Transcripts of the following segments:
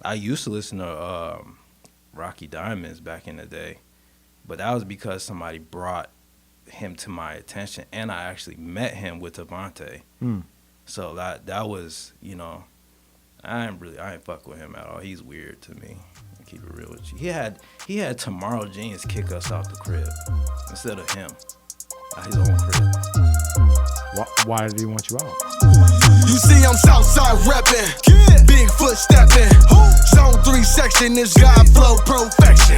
I used to listen to Rocky Diamonds back in the day, but that was because somebody brought him to my attention, and I actually met him with Avante. So that was, I ain't fuck with him at all. He's weird to me. I'll keep it real with you. He had Tomorrow Jeans kick us out the crib instead of him at his own crib. Why did he want you out? You see I'm Southside reppin', Bigfoot steppin', Zone 3 section is God flow perfection.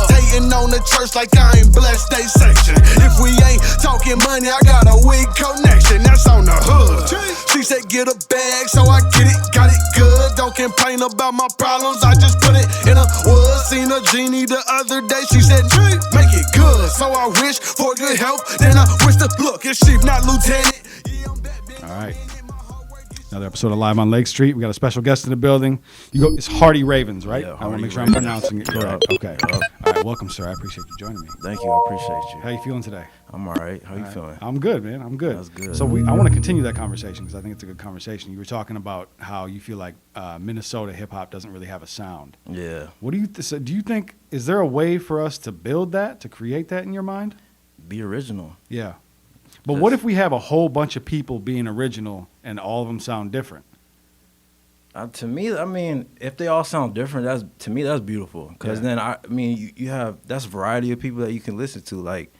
Hating on the church like I ain't blessed they section. If we ain't talking money, I got a weak connection, that's on the hood. She said get a bag, so I get it, got it good. Don't complain about my problems, I just put it in a wood. Seen a genie the other day, she said make it good. So I wish for good health, then I wish to look, it's chief, not lieutenant. All right. Another episode of Live on Lake Street. We got a special guest in the building. It's HARDYY RAVENS, right? Yeah, I want to make sure Ravens. I'm pronouncing it correct. Okay. All right. Welcome, sir. I appreciate you joining me. Thank you. I appreciate you. How you feeling today? I'm all right. How you feeling? I'm good, man. I'm good. That's good. So I want to continue that conversation because I think it's a good conversation. You were talking about how you feel like Minnesota hip hop doesn't really have a sound. Yeah. What do you do? You think is there a way for us to build that, to create that in your mind? Be original. Yeah. But what if we have a whole bunch of people being original and all of them sound different? To me, I mean, if they all sound different, that's beautiful. Because then you have that's variety of people that you can listen to, like,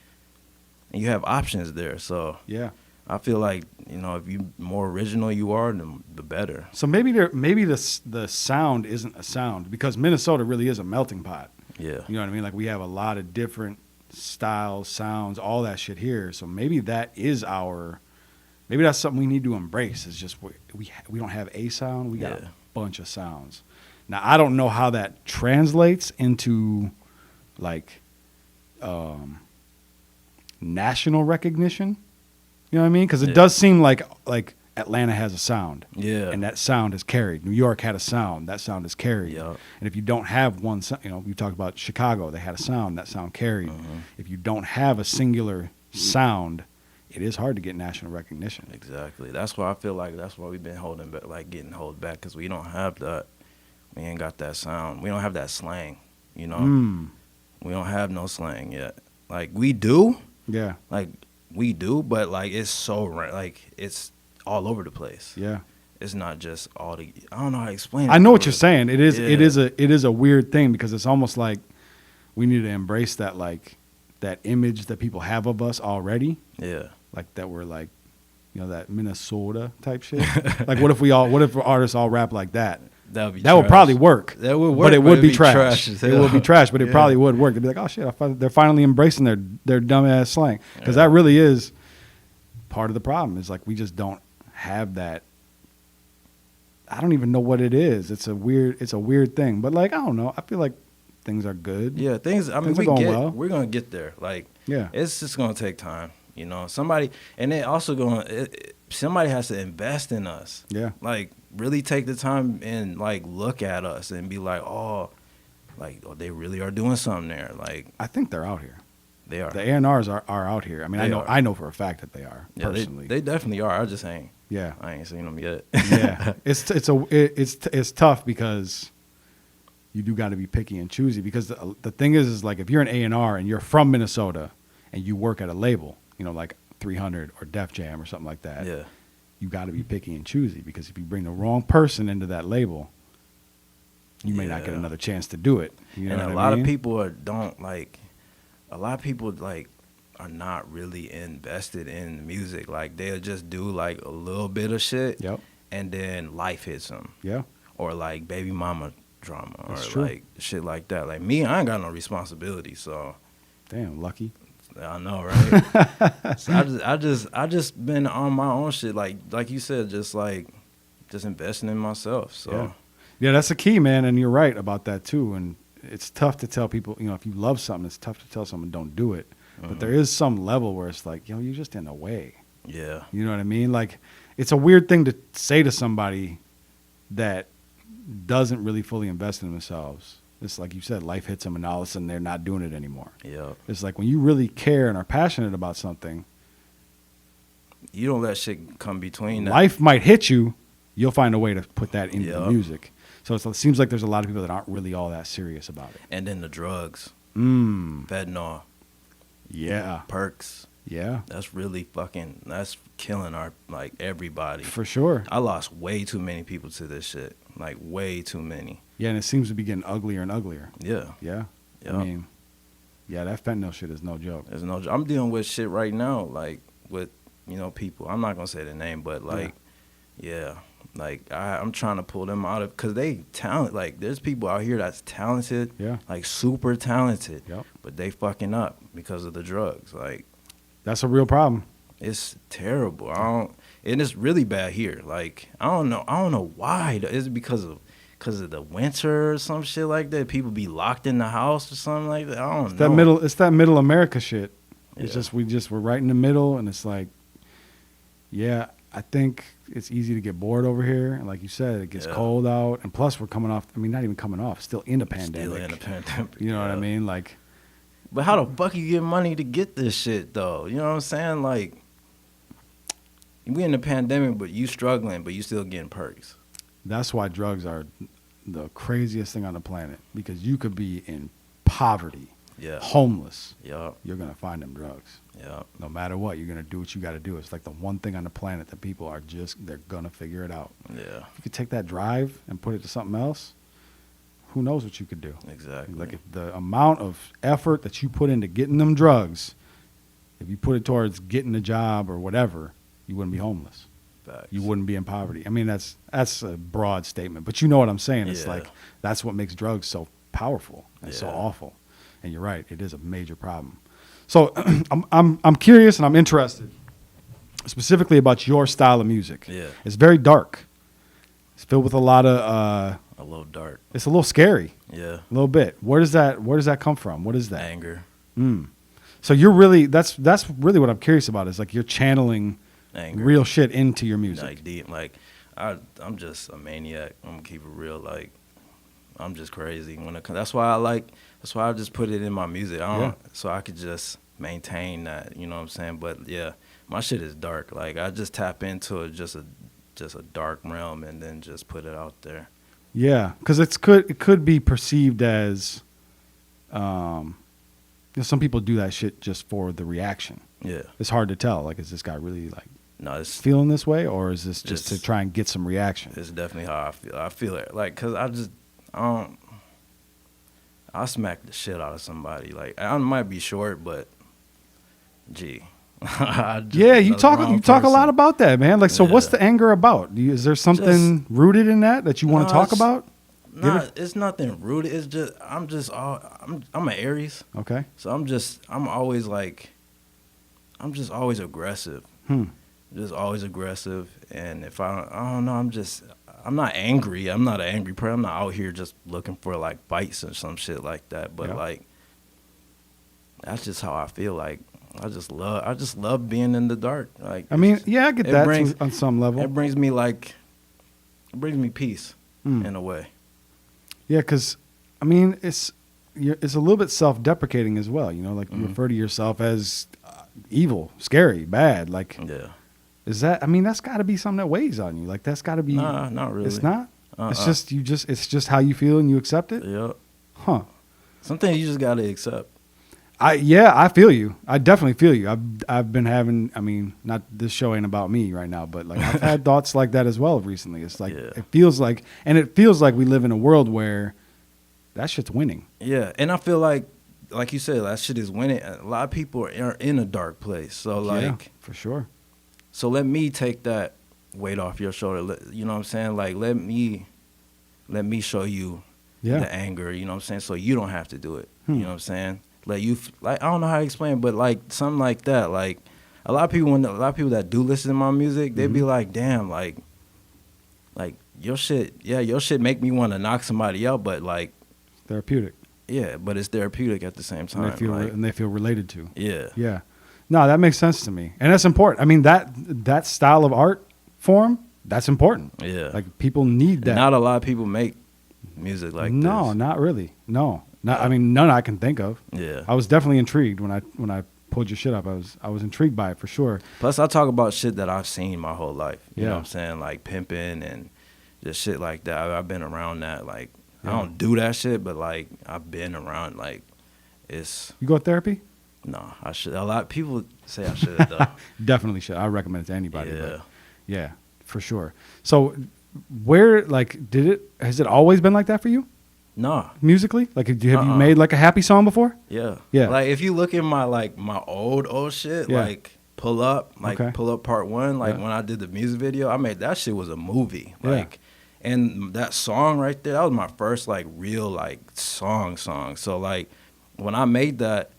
and you have options there. So yeah, I feel like if you more original you are, the better. So maybe the sound isn't a sound because Minnesota really is a melting pot. Yeah, you know what I mean. Like we have a lot of different styles, sounds, all that shit here. So maybe maybe that's something we need to embrace. Is just we don't have a sound. We got a bunch of sounds. Now I don't know how that translates into like national recognition. You know what I mean? Because it does seem like Atlanta has a sound. Yeah. And that sound is carried. New York had a sound. That sound is carried. Yeah. And if you don't have one sound, you talk about Chicago, they had a sound. That sound carried. If you don't have a singular sound, it is hard to get national recognition. Exactly. That's why I feel like that's why we've been holding back, getting held back, because we don't have that. We ain't got that sound. We don't have that slang. We don't have no slang yet. Like we do. Yeah. Like we do, but it's so it's all over the place. Yeah. It's not just all the. I don't know how to explain it. I know what you're saying. It is a weird thing because it's almost like we need to embrace that that image that people have of us already. Yeah. Like that we're that Minnesota type shit. Like what if artists all rap like that? That would probably work. That would work, but it would be trash. It would be trash, but it probably would work. They'd be like, oh shit, they're finally embracing their dumb ass slang. Because that really is part of the problem. Is we just don't have that. I don't even know what it is. It's a weird thing. But I don't know. I feel like things are good. Yeah, things are going well. We're gonna get there. It's just gonna take time. Somebody, and they also somebody has to invest in us. Yeah. Really take the time and look at us and be like, oh, they really are doing something there. I think they're out here. They are. The A&Rs are out here. I mean, I know for a fact that they are. Yeah, personally. They definitely are. I just ain't. Yeah. I ain't seen them yet. Yeah. It's tough because you do got to be picky and choosy because the thing is if you're an A&R and you're from Minnesota and you work at a label, like 300 or Def Jam or something like that. Yeah. You got to be picky and choosy because if you bring the wrong person into that label, you may not get another chance to do it. A lot of people are not really invested in music. They'll just do a little bit of shit. Yep. And then life hits them. Yeah. Or baby mama drama. That's or true. Shit like that. Me, I ain't got no responsibility. So. Damn, lucky. I know, right? So I just been on my own shit, like you said, just investing in myself. So yeah, that's the key, man. And you're right about that too. And it's tough to tell people, if you love something, it's tough to tell someone don't do it. But there is some level where it's you're just in the way. Yeah, you know what I mean? It's a weird thing to say to somebody that doesn't really fully invest in themselves. It's like you said, life hits them and all of a sudden they're not doing it anymore. Yeah. It's when you really care and are passionate about something. You don't let shit come between that. Life might hit you. You'll find a way to put that into the music. So it seems like there's a lot of people that aren't really all that serious about it. And then the drugs. Fentanyl. Yeah. Perks. Yeah. That's killing everybody. For sure. I lost way too many people to this shit. Like, way too many. Yeah, and it seems to be getting uglier and uglier. Yeah. Yeah. Yep. I mean, yeah, that fentanyl shit is no joke. I'm dealing with shit right now, like, with, people. I'm not going to say the name, but, like, yeah. Like, I'm trying to pull them out of, because they talent. Like, there's people out here that's talented. Yeah. Like, super talented. Yep. But they fucking up because of the drugs. Like, that's a real problem. it's terrible. And it's really bad here. Like, I don't know why. Is it because of the winter or some shit like that? People be locked in the house or something like that. I don't know. It's that middle America shit. It's Yeah. we're right in the middle, and it's like, yeah, I think it's easy to get bored over here. And like you said, it gets cold out, and plus we're coming off. I mean, not even coming off, still in a pandemic. Still in a pandemic. You know what I mean? Like, But how the fuck you get money to get this shit though? You know what I'm saying? Like, we in the pandemic, but you struggling, but you still getting perks. that's why drugs are the craziest thing on the planet, because you could be in poverty, homeless. Yup. You're gonna find them drugs. Yup. No matter what, you're gonna do what you got to do. It's like the one thing on the planet that people are they're gonna figure it out. Yeah. If you could take that drive and put it to something else, who knows what you could do? Exactly. Like, if the amount of effort that you put into getting them drugs, if you put it towards getting a job or whatever, you wouldn't be homeless. Facts. You wouldn't be in poverty. I mean, that's a broad statement, but you know what I'm saying. It's Yeah. like, that's what makes drugs so powerful and so Yeah. awful. And you're right, it is a major problem. So I'm curious and I'm interested specifically about your style of music. Yeah. It's very dark. It's filled with a lot of A little dark. it's a little scary, Yeah. a little bit. Where does that come from? What is that? Anger. So you're really that's really what I'm curious about, is like you're channeling Anger. real shit into your music. Like deep. Like, I'm just a maniac. I'm gonna keep it real. Like, I'm just crazy when it comes. That's why I just put it in my music. So I could just maintain that. You know what I'm saying? But yeah, my shit is dark. Like, I just tap into it, just a dark realm, and then just put it out there. Yeah, because it could be perceived as, some people do that shit just for the reaction. Yeah. It's hard to tell. Like, is this guy really like No, it's feeling this way, or is this just to It's- try and get some reaction? It's definitely how I feel. I feel it, like, cause I smack the shit out of somebody. Like, I might be short, but gee, Yeah, you talk a lot about that, man. Like, so what's Yeah. the anger about? Is there something rooted in that you want to No, talk about? Nah, it's nothing rude. It's just I'm an Aries, Okay. so I'm always aggressive. Just always aggressive, and if I don't know, I'm not angry. I'm not an angry person. I'm not out here just looking for like bites or some shit like that. But like, that's just how I feel. Like, I just love being in the dark. Like, I mean, yeah, I get it that brings- on some level. it brings me peace in a way. Yeah, because I mean, it's a little bit self-deprecating as well. You know, like you refer to yourself as evil, scary, bad. Like, Yeah. is that? I mean, that's got to be something that weighs on you. Like, that's got to be. Nah, not really. It's not. It's just how you feel and you accept it. Yep. Huh. Some things you just gotta accept. I feel you. I definitely feel you. I've been having. I mean, not this show ain't about me right now, but like I've had thoughts like that as well recently. It's like it feels like we live in a world where that shit's winning. Yeah, and I feel like you said, that shit is winning. A lot of people are in a dark place. So like, yeah, for sure. So let me take that weight off your shoulder. You know what I'm saying? Like, let me show you the anger. You know what I'm saying? So you don't have to do it. You know what I'm saying? Like, I don't know how to explain, but like something like that. Like, a lot of people that do listen to my music, they be like, damn, like your shit make me want to knock somebody out, but like, therapeutic. Yeah, but it's therapeutic at the same time. And they feel related to. Yeah. Yeah. No, that makes sense to me. And that's important. I mean, that style of art form, that's important. Yeah. Like, people need that. Not a lot of people make music like this. No, not really. No. I mean, none I can think of. Yeah. I was definitely intrigued when I pulled your shit up. I was intrigued by it for sure. Plus, I talk about shit that I've seen my whole life. You know Yeah. what I'm saying? Like pimping and just shit like that. I've been around that. Like, Yeah. I don't do that shit, but like I've been around. Like, it's You go to therapy? no. I should. A lot of people say I should though. Definitely should. I recommend it to anybody. Yeah. But yeah, for sure. So, where like has it always been like that for you Nah. musically? Like, have you Uh-uh. made like a happy song before? Yeah. Yeah. Like if you look at my old shit, Yeah. like Pull Up, Okay. Pull Up Part 1, like Yeah. when I did the music video, I made that shit was a movie. Yeah. Like and that song right there, that was my first like real like song. So like when I made that,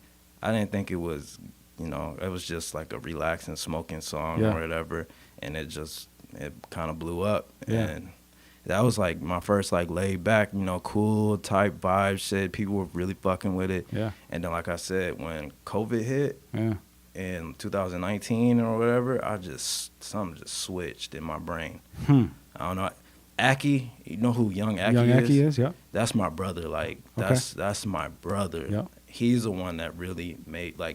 I didn't think it was, it was just like a relaxing smoking song Yeah. or whatever, and it kind of blew up. Yeah. And that was like my first like laid back, cool type vibe shit. People were really fucking with it. Yeah. And then like I said, when COVID hit Yeah. in 2019 or whatever, something just switched in my brain. I don't know. Aki, you know who Young Aki Young is? Aki is, yeah. That's my brother. Like Okay. that's my brother. Yeah. He's the one that really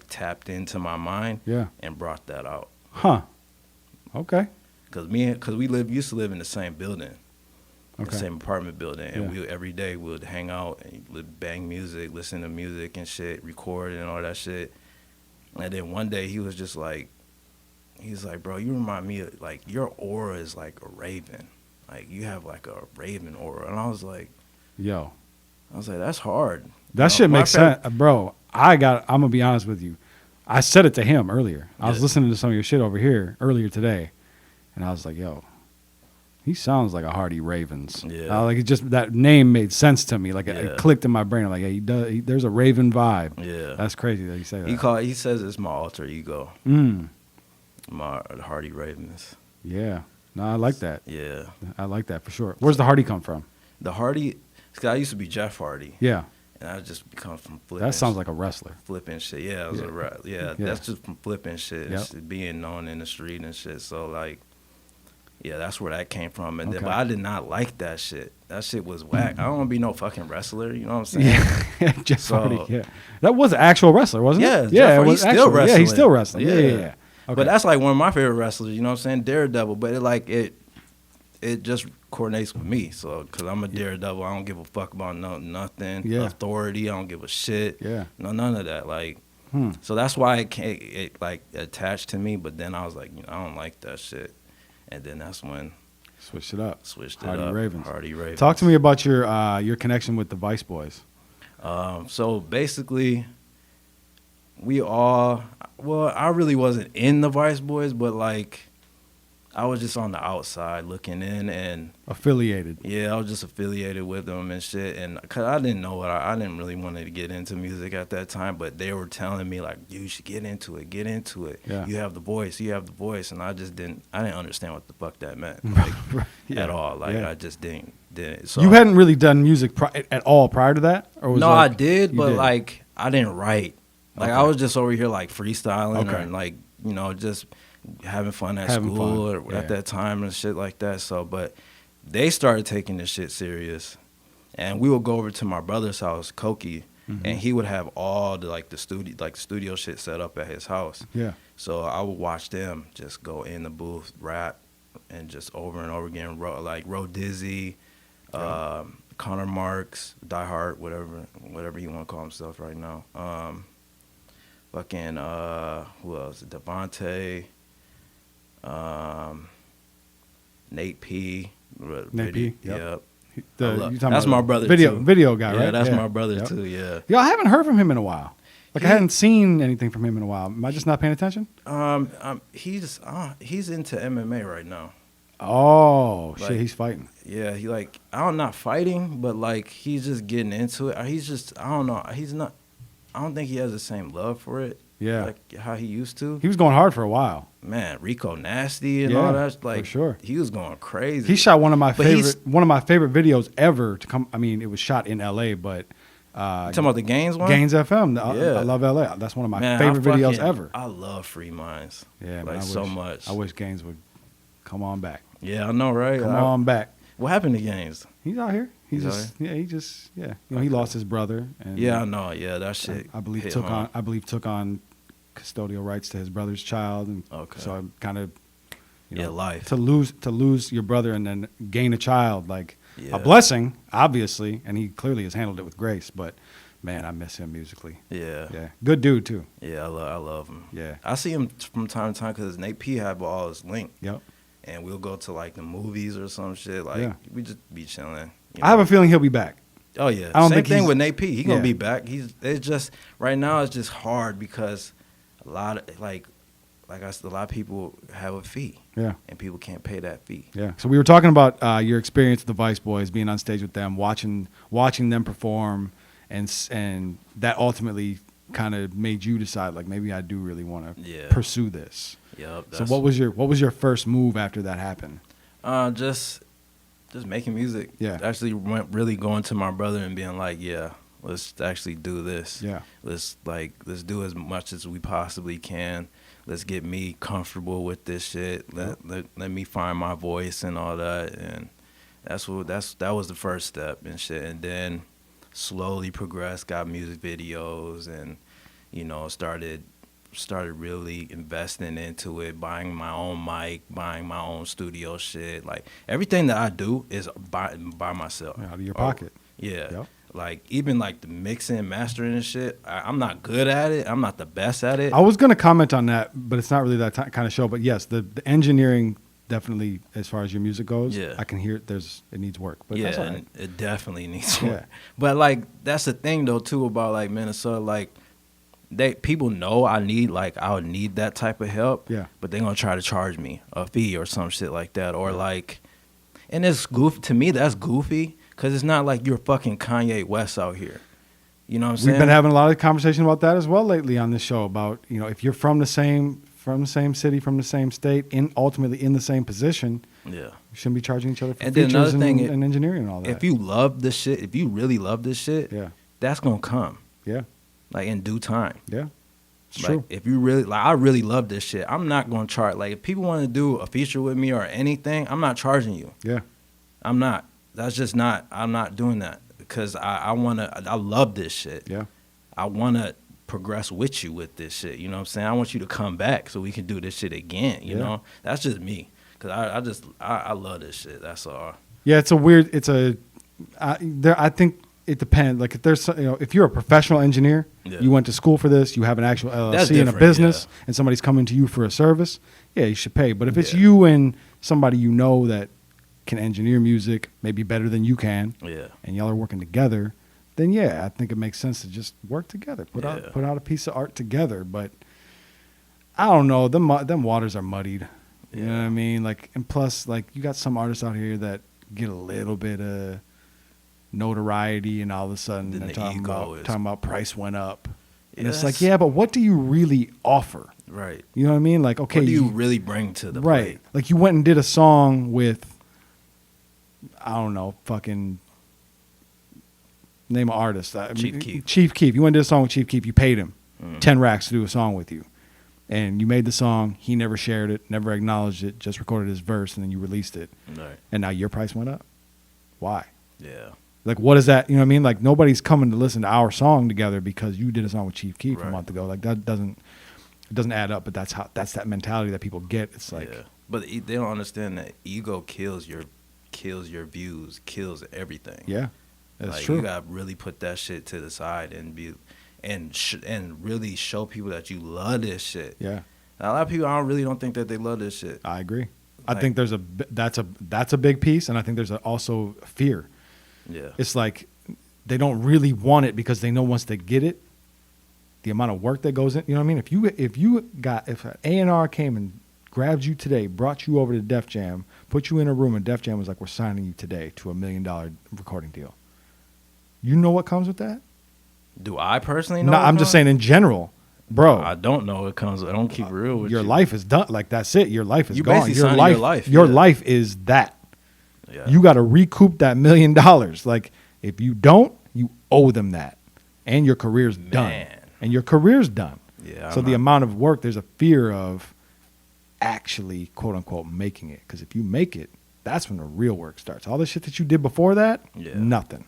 tapped into my mind Yeah. and brought that out. Huh. Okay. Cause we used to live in the same building. Okay. The same apartment building, and Yeah. every day we would hang out and bang music, listen to music and shit, record and all that shit. And then one day he was just like, bro, you remind me of, like, your aura is like a raven, like you have like a raven aura. And I was like, that's hard. That shit makes sense, bro. I'm gonna be honest with you. I said it to him earlier. I was Yeah. listening to some of your shit over here earlier today, and I was like, yo, he sounds like a Hardy Ravens. Yeah. Like it just that name made sense to me. Like Yeah. it clicked in my brain. I'm like, hey, there's a Raven vibe. Yeah, That's crazy that you say that. he says it's my alter ego, Mm. my Hardy Ravens. Yeah. No, I like that. Yeah, I like that for sure. Where's the Hardy come from? the Hardy. I used to be Jeff Hardy, Yeah. and I just come from flipping. That sounds like a wrestler. Flipping shit. Yeah, it was Yeah. that's just from flipping shit, Yep. shit, being known in the street and shit. So like, yeah, that's where that came from. And then, Okay. but I did not like that shit. That shit was whack. I don't want to be no fucking wrestler. You know what I'm saying? Yeah. Jeff So- Hardy. Yeah. That was an actual wrestler, wasn't Yeah, it? Jeff it Hardy, was he's still actual. Yeah, he's wrestling. still wrestling. Yeah. Yeah. Okay. But that's like one of my favorite wrestlers. You know what I'm saying? Daredevil. But it just coordinates with me. So because I'm a daredevil, I don't give a fuck about nothing. Yeah. Authority. I don't give a shit. Yeah. No, none of that. Like. Hmm. So that's why it like attached to me. But then I was like, I don't like that shit. And then that's when Switched it up. switched it Hardy up. Ravens. Hardy Ravens. Talk to me about your connection with the Vice Boys. So basically, I really wasn't in the Vice Boys, but like, I was just on the outside looking in, and Affiliated. yeah, I was just affiliated with them and shit. And cause I didn't know I didn't really want to get into music at that time, but they were telling me like, you should get into it. Yeah. You have the voice, and I didn't understand what the fuck that meant like, Yeah. at all. Like Yeah. I just didn't. So You hadn't really done music at all prior to that, or was no, it I like- did, you but like I didn't write. Like I Okay. was just over here like freestyling Okay. and like just having fun at Having school fun, or yeah. at that time and shit like that. So, but they started taking this shit serious, and we would go over to my brother's house, Koki, Mhm. and he would have all the studio shit set up at his house. Yeah. So I would watch them just go in the booth, rap, and just over and over again, Ro Dizzy, Connor Marks, Die Hard, whatever you want to call himself right now. Fucking who else? Devontae, Nate P. Nate P, yep. Yep. You talking That's about my the brother Video too. guy, Yeah, right? that's my brother Yep. too. Yeah. Yo, I haven't heard from him in a while. Like I hadn't seen anything from him in a while. Am I just not paying attention? He's into MMA right now. Oh shit, Like- he's fighting. Yeah, he like I'm not fighting, but like he's just getting into it. He's just I don't know. He's not. I don't think he has the same love for it. Yeah. like how he used to. He was going hard for a while. Man, Rico Nasty and Yeah, all that. Like for sure. he was going crazy. He shot one of my But he's- favorite videos ever to come. I mean, it was shot in L.A., but You talking about the Gaines one? Gaines FM. Yeah. I love L.A. That's one of my Man, favorite videos ever. I love Free Minds. Yeah, man, like so much. I wish Gaines would come on back. Yeah, I know, right? Come on back. What happened to Gaines? He's out here. He's out You know, he lost his brother. And Yeah, I know. Yeah, that shit. I believe hit took home. on custodial rights to his brother's child, and Okay. so I kind of life. To lose your brother and then gain a child, like Yeah. a blessing, obviously, and he clearly has handled it with grace. But man, I miss him musically. Yeah. Good dude too. Yeah, I love him. Yeah. I see him from time to time because Nate P had all his link. Yep. And we'll go to like the movies or some shit. Like Yeah. we just be chilling. I have a feeling he'll be back. Oh yeah. I don't Same think thing he's- with Nate P. He gonna Yeah. be back. It's just right now it's just hard because a lot of like I said, a lot of people have a fee. Yeah. And people can't pay that fee. Yeah. So we were talking about your experience with the Vice Boys, being on stage with them, watching them perform, and that ultimately kind of made you decide, like, maybe I do really want to pursue this. Yep. So what was your first move after that happened? Just making music. Yeah. Actually went really going to my brother and being like, yeah, let's actually do this. Yeah. Let's do as much as we possibly can. Let's get me comfortable with this shit. Let me find my voice and all that. And that was the first step and shit. And then slowly progressed, got music videos, and started really investing into it, buying my own mic, buying my own studio shit. Like everything that I do is by myself. Out of your pocket. Yeah. Yep. Like even like the mixing, mastering and shit, I'm not good at it. I'm not the best at it. I was going to comment on that, but it's not really that kind of show. But yes, the engineering definitely, as far as your music goes, Yeah. I can hear it needs work. But that's all right. and it definitely needs Yeah. work. But like that's the thing though too about like Minnesota, like people know I would need that type of help. Yeah. But they're gonna try to charge me a fee or some shit like that, or like, and it's goofy to me. That's goofy because it's not like you're fucking Kanye West out here. You know what I'm saying? We've been having a lot of conversation about that as well lately on this show about, if you're from the same city, from the same state, ultimately in the same position, Yeah. you shouldn't be charging each other for And then features another thing, and engineering and all that. If you love this shit, if you really love this shit, Yeah. that's gonna come. Yeah. Like in due time. Yeah. It's Like true. if you really I really love this shit, I'm not gonna charge. Like if people want to do a feature with me or anything, I'm not charging you. Yeah. I'm not. That's just not. I'm not doing that because I love this shit. Yeah. I wanna progress with you with this shit. You know what I'm saying? I want you to come back so we can do this shit again. You Yeah. know? That's just me. Cause I love this shit. That's all. Yeah, I think it depends. Like if there's, if you're a professional engineer, Yeah. you went to school for this, you have an actual That's LLC and a different, business, yeah. and somebody's coming to you for a service, yeah, you should pay. But if it's Yeah. you and somebody that can engineer music maybe better than you can, Yeah. and y'all are working together, then yeah, I think it makes sense to just work together, put Yeah. out a piece of art together. But I don't know, them waters are muddied. You know what I mean? Like, and plus, like, you got some artists out here that get a little bit of notoriety, and all of a sudden Then they're the talking ego about price went up, and it's Yes. like, yeah, but what do you really offer? Right. You know what I mean? Like, okay, What do you really bring to the right? plate? Like, you went and did a song with, I don't know, fucking name an artist. Chief Keef. Chief Keef. You went and did a song with Chief Keef. You paid him Mm. 10 racks to do a song with you. And you made the song. He never shared it, never acknowledged it, just recorded his verse, and then you released it. Right. And now your price went up. Why? Yeah. Like, what is that? You know what I mean? Like, nobody's coming to listen to our song together because you did a song with Chief Keef a Right. month ago. Like, it doesn't add up, but that's that mentality that people get. It's like, yeah. But they don't understand that ego kills your views, kills everything. yeah, that's like, true. You gotta really put that shit to the side and be, and really show people that you love this shit. Yeah, Now, a lot of people really don't think that they love this shit. I agree. I Like- think that's a big piece, and I think there's also fear. Yeah. It's like they don't really want it because they know once they get it, the amount of work that goes in. You know what I mean? If an A&R came and grabbed you today, brought you over to Def Jam, put you in a room, and Def Jam was like, "We're signing you today to $1 million recording deal." You know what comes with that? Do I personally know? No, what I'm just comes? saying in general, bro. I don't know what comes. I don't keep it real with your you. life is done. Like, that's it. Your life is You gone. basically signing your life, Your yeah. life is that. Yeah. You got to recoup that $1 million. Like, if you don't, you owe them that, and your career's done. Man. And your career's done. Yeah. So the amount of work, there's a fear of actually, quote unquote, making it. Because if you make it, that's when the real work starts. All the shit that you did before that, Yeah. nothing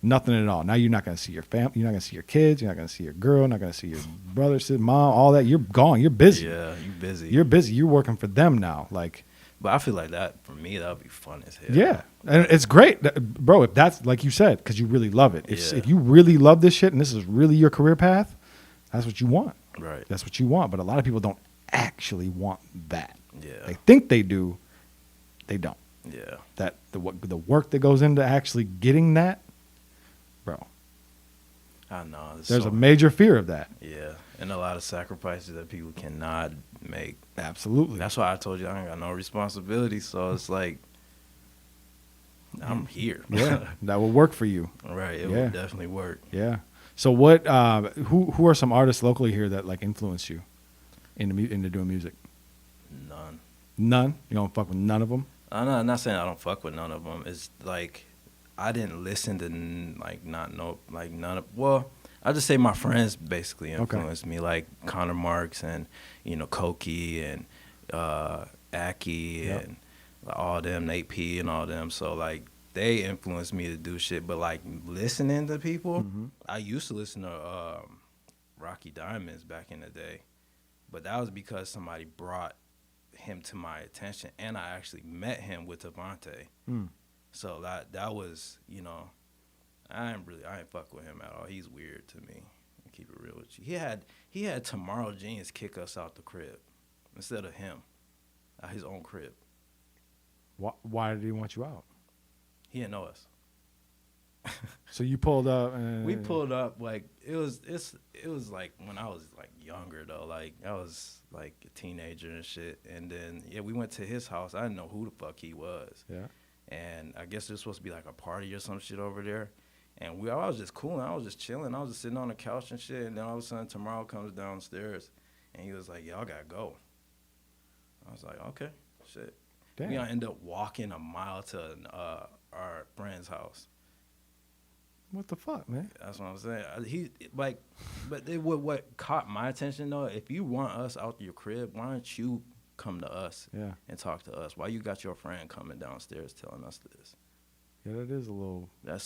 at all. Now you're not going to see your family. You're not going to see your kids. You're not going to see your girl. Not going to see your brother, sister, mom, all that. You're gone. You're busy. Yeah, you busy. You're busy. You're working for them now. Like, But I feel like that for me that would be fun as hell. Yeah, and it's great, bro. If that's like you said, because you really love it. If you really love this shit and this is really your career path, that's what you want. Right. That's what you want. But a lot of people don't actually want that. Yeah. They think they do. They don't. Yeah. That the work that goes into actually getting that, bro. I know. There's a major fear of that. Yeah, and a lot of sacrifices that people cannot make. Absolutely. That's why I told you I ain't got no responsibility. So it's like I'm here. Yeah, that will work for you. Right. It will definitely work. Yeah. So what? Who are some artists locally here that like influence you into doing music? None. None. You don't fuck with none of them. I'm not saying I don't fuck with none of them. It's like I didn't listen to none of. Well, I just say my friends basically influenced me, like Connor Marks and Koki and Aki and all them, Nate P and all them. So like they influenced me to do shit. But like listening to people, I used to listen to Rocky Diamonds back in the day, but that was because somebody brought him to my attention, and I actually met him with Avante. So that was, I ain't fuck with him at all. He's weird to me. I'll keep it real with you. He had Tomorrow Genius kick us out the crib instead of him at his own crib. Why did he want you out? He didn't know us. So you pulled up and we pulled up like it was like when I was like younger though, like I was like a teenager and shit, and then we went to his house. I didn't know who the fuck he was. Yeah. And I guess there's supposed to be like a party or some shit over there. And I was just cooling. I was just chilling. I was just sitting on the couch and shit. And then all of a sudden, Tomorrow comes downstairs. And he was like, y'all got to go. I was like, okay, shit. Damn. We gonna end up walking a mile to our friend's house. What the fuck, man? That's what I'm saying. What caught my attention, though, if you want us out your crib, why don't you come to us and talk to us? Why you got your friend coming downstairs telling us this? Yeah, that is a little. That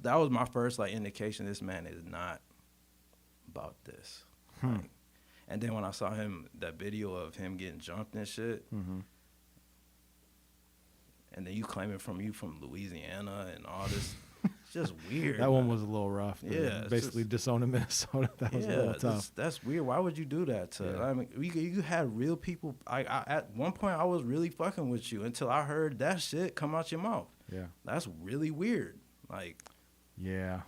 was my first like indication this man is not about this. Like, and then when I saw that video of him getting jumped and shit, and then you claiming you from Louisiana and all this. It's just weird. That one was a little rough. Yeah, basically disowning Minnesota. That was a little tough. That's weird. Why would you do that? I mean, you had real people. I at one point I was really fucking with you until I heard that shit come out your mouth. Yeah, that's really weird. Like, yeah,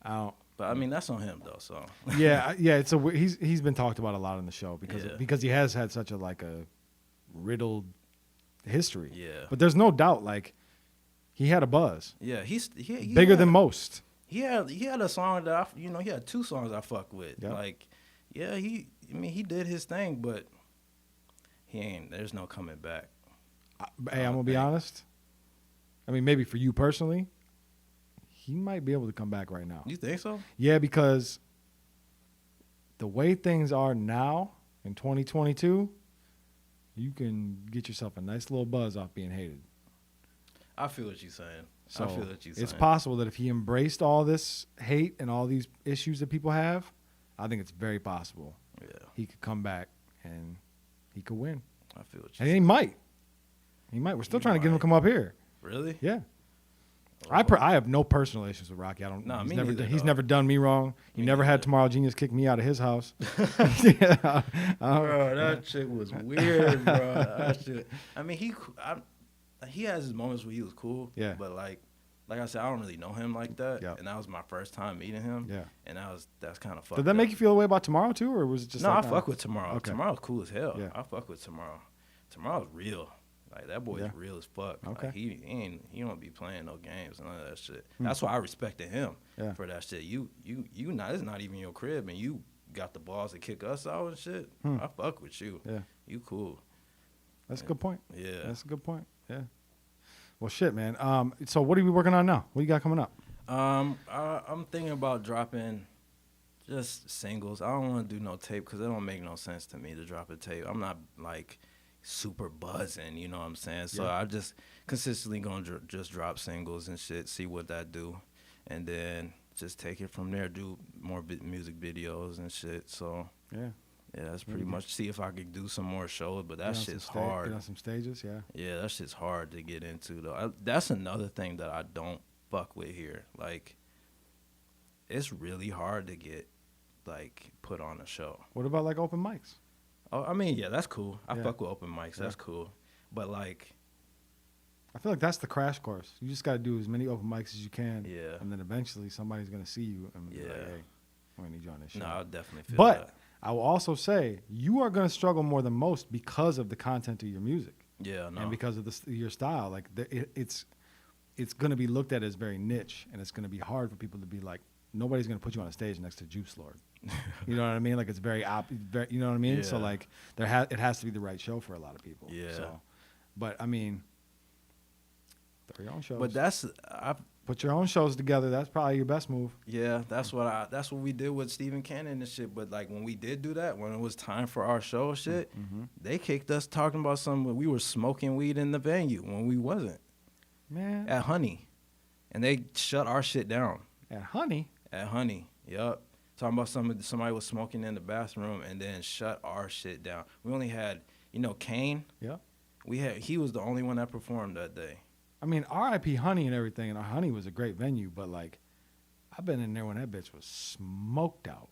I don't. But I mean, that's on him though. So yeah. It's he's been talked about a lot on the show because he has had such a riddled history. Yeah, but there's no doubt like. He had a buzz. Yeah, he bigger than most. He had a song that he had 2 songs I fuck with. Yep. Like, he did his thing, but there's no coming back. Hey, I'm gonna be honest. I mean, maybe for you personally, he might be able to come back right now. You think so? Yeah, because the way things are now in 2022, you can get yourself a nice little buzz off being hated. I feel what you're saying. So it's possible that if he embraced all this hate and all these issues that people have, I think it's very possible. Yeah, he could come back and he could win. I feel what you're saying. And he might. We're still trying to get him to come up here. Really? Yeah. I have no personal issues with Rocky. I don't. No, he's never done me wrong. He never had Tomorrow Genius kick me out of his house. Yeah, bro, that shit was weird, bro. That shit. I mean, he has his moments where he was cool. Yeah. But like I said, I don't really know him like that. Yep. And that was my first time meeting him. Yeah. And that's kind of fucked. Did that make you feel a way about Tomorrow too, or was it just? No, I fuck with Tomorrow. Okay. Tomorrow's cool as hell. Yeah. I fuck with Tomorrow. Tomorrow's real. Like that boy's real as fuck. Okay. Like, he don't be playing no games and none of that shit. That's why I respected him for that shit. You it's not even your crib and you got the balls to kick us out and shit. I fuck with you. Yeah. You cool. That's a good point. Yeah. That's a good point. Yeah. Well, shit, man. So what are we working on now? What you got coming up? I'm thinking about dropping just singles. I don't want to do no tape because it don't make no sense to me to drop a tape. I'm not like super buzzing, you know what I'm saying? So I just consistently gonna just drop singles and shit, see what that do, and then just take it from there. Do more music videos and shit. So Yeah, that's pretty much. See if I could do some more shows, but that shit's hard. Get on some stages, yeah. Yeah, that shit's hard to get into though. That's another thing that I don't fuck with here. Like, it's really hard to get like put on a show. What about like open mics? Oh, I mean, yeah, that's cool. I fuck with open mics. That's cool. But like, I feel like that's the crash course. You just got to do as many open mics as you can. Yeah. And then eventually somebody's gonna see you and be like, hey, we're gonna need you on this show. No, I definitely feel but that. I will also say you are going to struggle more than most because of the content of your music. Yeah, no. And because of your style. Like it's going to be looked at as very niche, and it's going to be hard for people to be like, nobody's going to put you on a stage next to Juice Lord. You know what I mean? Like it's very, you know what I mean? Yeah. So like it has to be the right show for a lot of people. Yeah. So, but I mean, throw your own shows. But put your own shows together. That's probably your best move. Yeah, that's what we did with Stephen Cannon and shit. But like when we did do that, when it was time for our show and shit, they kicked us talking about something. We were smoking weed in the venue when we wasn't. Man. At Honey. And they shut our shit down. At Honey? At Honey, yup. Talking about somebody was smoking in the bathroom and then shut our shit down. We only had, Kane. Yeah. He was the only one that performed that day. I mean, R.I.P. Honey and everything, and Honey was a great venue, but like, I've been in there when that bitch was smoked out.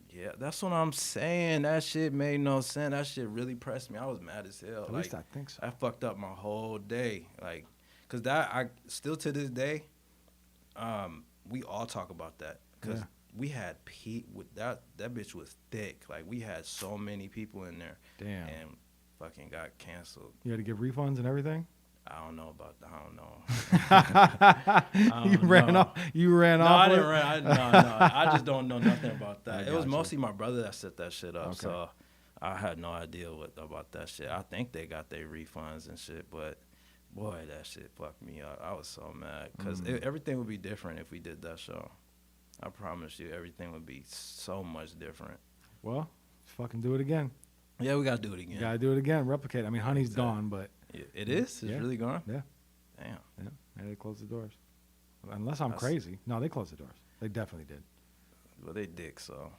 Yeah, that's what I'm saying. That shit made no sense. That shit really pressed me. I was mad as hell. At least I think so. I fucked up my whole day. Like, cause I still to this day, we all talk about that. Cause we had with that bitch was thick. Like we had so many people in there. Damn. And fucking got canceled. You had to give refunds and everything? I don't know about that. I don't know. You ran off. You ran off. I didn't run. No. I just don't know nothing about that. It was mostly my brother that set that shit up. Okay. So I had no idea about that shit. I think they got their refunds and shit, but boy, that shit fucked me up. I was so mad because everything would be different if we did that show. I promise you, everything would be so much different. Well, fucking do it again. Yeah, we gotta do it again. You gotta do it again. Replicate. I mean, Honey's gone, but it is. It's really gone. Yeah. Damn. Yeah. And they closed the doors. Unless I'm crazy. No, they closed the doors. They definitely did. Well, they did so.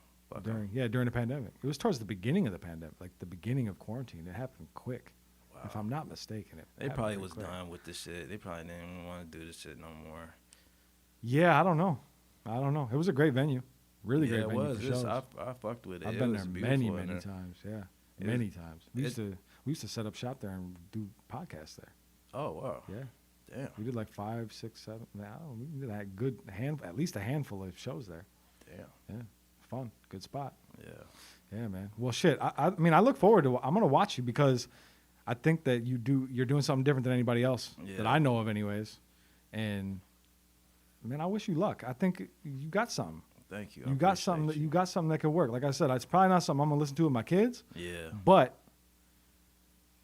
During the pandemic. It was towards the beginning of the pandemic, like the beginning of quarantine. It happened quick. Wow. If I'm not mistaken, they probably was done with this shit. They probably didn't want to do this shit no more. Yeah, I don't know. It was a great venue. Really great venue. It was. For shows. I fucked with it. I've been there many times. Yeah. Many times. We used to set up shop there and do podcasts there. Oh wow. Yeah. Damn. We did like 5, 6, 7. We did at least a handful of shows there. Damn. Yeah. Fun. Good spot. Yeah. Yeah, man. Well, shit. I mean, I look forward to. I'm gonna watch you because I think that you're doing something different than anybody else that I know of, anyways. And man, I wish you luck. I think you got something. Thank you. You got something that could work. Like I said, it's probably not something I'm gonna listen to with my kids. Yeah. But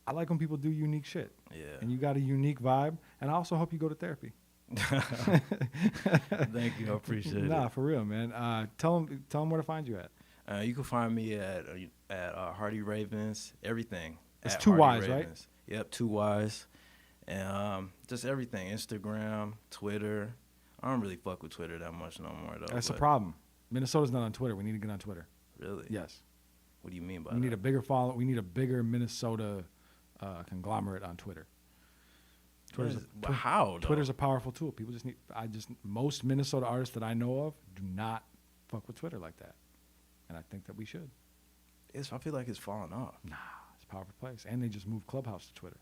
I like when people do unique shit. Yeah. And you got a unique vibe. And I also hope you go to therapy. Thank you. I appreciate it. Nah, for real, man. Tell them where to find you at. You can find me at Hardy Ravens. Everything. It's 2 Y's, right? Yep, 2 Y's. And just everything. Instagram, Twitter. I don't really fuck with Twitter that much no more, though. That's a problem. Minnesota's not on Twitter. We need to get on Twitter. Really? Yes. What do you mean by that? We need a bigger follow. We need a bigger Minnesota conglomerate on Twitter. How, though? Twitter's a powerful tool. People most Minnesota artists that I know of do not fuck with Twitter like that. And I think that we should. I feel like it's falling off. Nah, it's a powerful place. And they just moved Clubhouse to Twitter.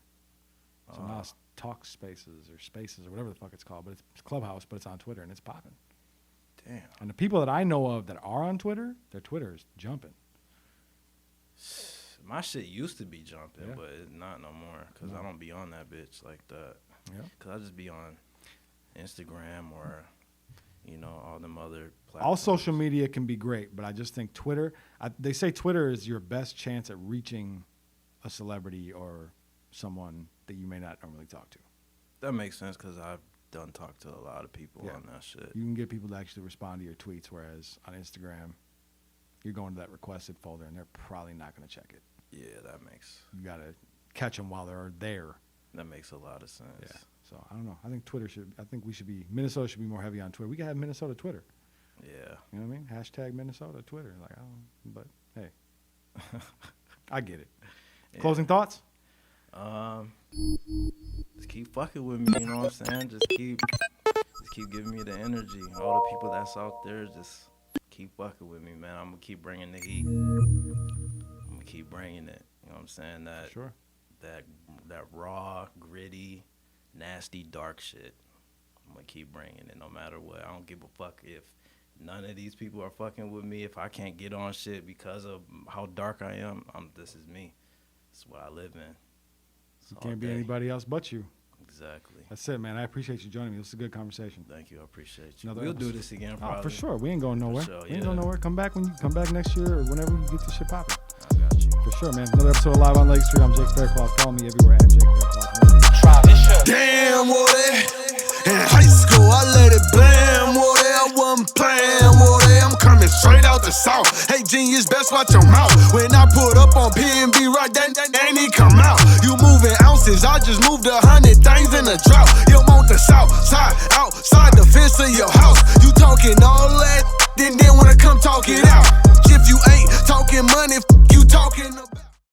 So now it's Talk Spaces or whatever the fuck it's called. But it's Clubhouse, but it's on Twitter, and it's popping. Damn. And the people that I know of that are on Twitter, their Twitter is jumping. My shit used to be jumping, but it's not no more because I don't be on that bitch like that. Yeah. Because I just be on Instagram or, all them other platforms. All social media can be great, but I just think Twitter, they say Twitter is your best chance at reaching a celebrity or someone that you may not normally talk to. That makes sense because I've done talk to a lot of people on that shit. You can get people to actually respond to your tweets, whereas on Instagram, you're going to that requested folder, and they're probably not going to check it. Yeah, that makes... You got to catch them while they're there. That makes a lot of sense. Yeah. So, I don't know. I think Minnesota should be more heavy on Twitter. We can have Minnesota Twitter. Yeah. You know what I mean? Hashtag Minnesota Twitter. Like, I don't know. But, hey, I get it. Yeah. Closing thoughts? Just keep fucking with me, you know what I'm saying? Just keep giving me the energy. All the people that's out there, just keep fucking with me, man. I'm gonna keep bringing the heat. I'm gonna keep bringing it. You know what I'm saying? That raw, gritty, nasty, dark shit. I'm gonna keep bringing it no matter what. I don't give a fuck if none of these people are fucking with me. If I can't get on shit because of how dark I am, this is me. This is what I live in. You can't be anybody else but you. Exactly. That's it, man. I appreciate you joining me. This is a good conversation. Thank you. I appreciate you. We'll do this again, probably. Oh, for sure. We ain't going nowhere. Sure, we ain't going nowhere. Come back when you come back next year or whenever you get this shit popping. I got you. For sure, man. Another episode of Live on Lake Street. I'm Jake Faircloth. Follow me everywhere at Jake Faircloth. Damn, what in high school, I let it blam, what I wasn't playing, what I'm coming straight out the south. Hey, genius, best watch your mouth. When I put up on P&B right, then ain't he come out. You moving ounces, I just moved 100 things in a drought. You want the south side, outside the fence of your house. You talking all that, then wanna come talk it out. If you ain't talking money, you talking about.